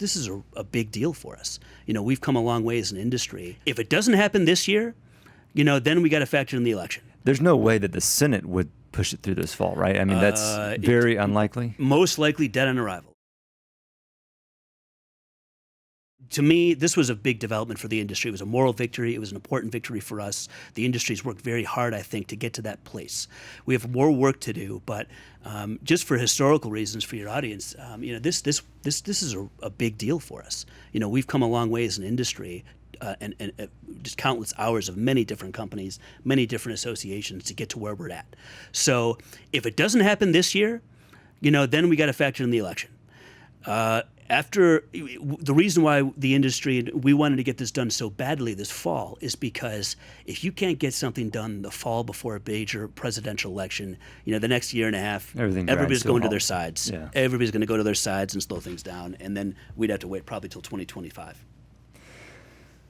this is a big deal for us. We've come a long way as an industry. If it doesn't happen this year, then we got to factor in the election. There's no way that the Senate would push it through this fall, right? I mean, that's very unlikely. Most likely dead on arrival. To me, this was a big development for the industry. It was a moral victory. It was an important victory for us. The industry's worked very hard, I think, to get to that place. We have more work to do, but just for historical reasons for your audience, this is a big deal for us. We've come a long way as an industry, and just countless hours of many different companies, many different associations to get to where we're at. So if it doesn't happen this year, then we got to factor in the election. The reason why the industry, we wanted to get this done so badly this fall is because if you can't get something done the fall before a major presidential election, the next year and a half, everybody's going to their sides. Yeah. Everybody's going to go to their sides and slow things down, and then we'd have to wait probably till 2025.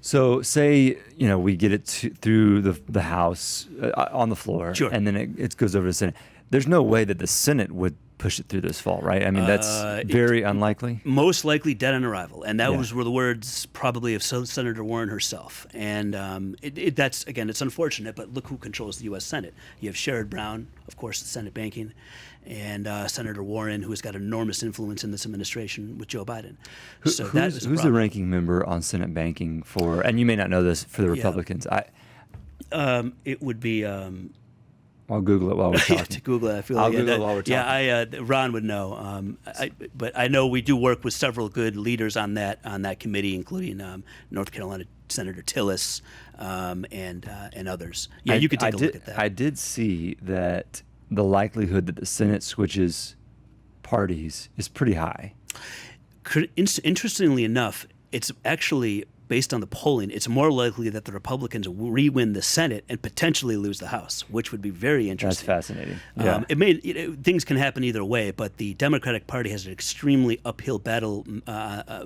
So say, we get it through the House on the floor, sure, and then it goes over to the Senate. There's no way that the Senate would push it through this fall, right? I mean, that's very unlikely. Most likely dead on arrival. And that were the words probably of Senator Warren herself. And that's, again, it's unfortunate, but look who controls the U.S. Senate. You have Sherrod Brown, of course, the Senate banking, and Senator Warren, who has got enormous influence in this administration with Joe Biden. Who's the ranking member on Senate banking for, and you may not know this, for the Republicans? It would be... I'll Google it while we're talking. To Google it, I feel I'll like Google it while we're talking. Yeah, Ron would know. But I know we do work with several good leaders on that committee, including North Carolina Senator Tillis and others. Yeah, you could take a look at that. I did see that the likelihood that the Senate switches parties is pretty high. Interestingly enough, it's actually, based on the polling, it's more likely that the Republicans will re-win the Senate and potentially lose the House, which would be very interesting. That's fascinating. Yeah. Things can happen either way, but the Democratic Party has an extremely uphill battle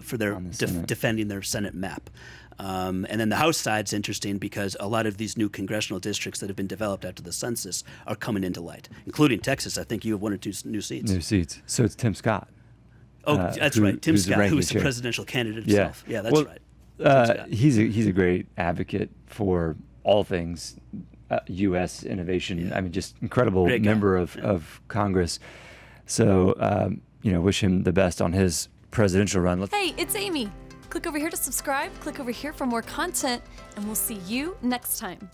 for their defending their Senate map. And then the House side's interesting because a lot of these new congressional districts that have been developed after the census are coming into light, including Texas. I think you have 1 or 2 new seats. New seats. So it's Tim Scott. Oh, that's right. Tim Scott, who is the presidential candidate himself. Yeah, that's right. He's a great advocate for all things U.S. innovation. Yeah. I mean, just incredible member of Congress. So, wish him the best on his presidential run. Hey, it's Amy. Click over here to subscribe. Click over here for more content, and we'll see you next time.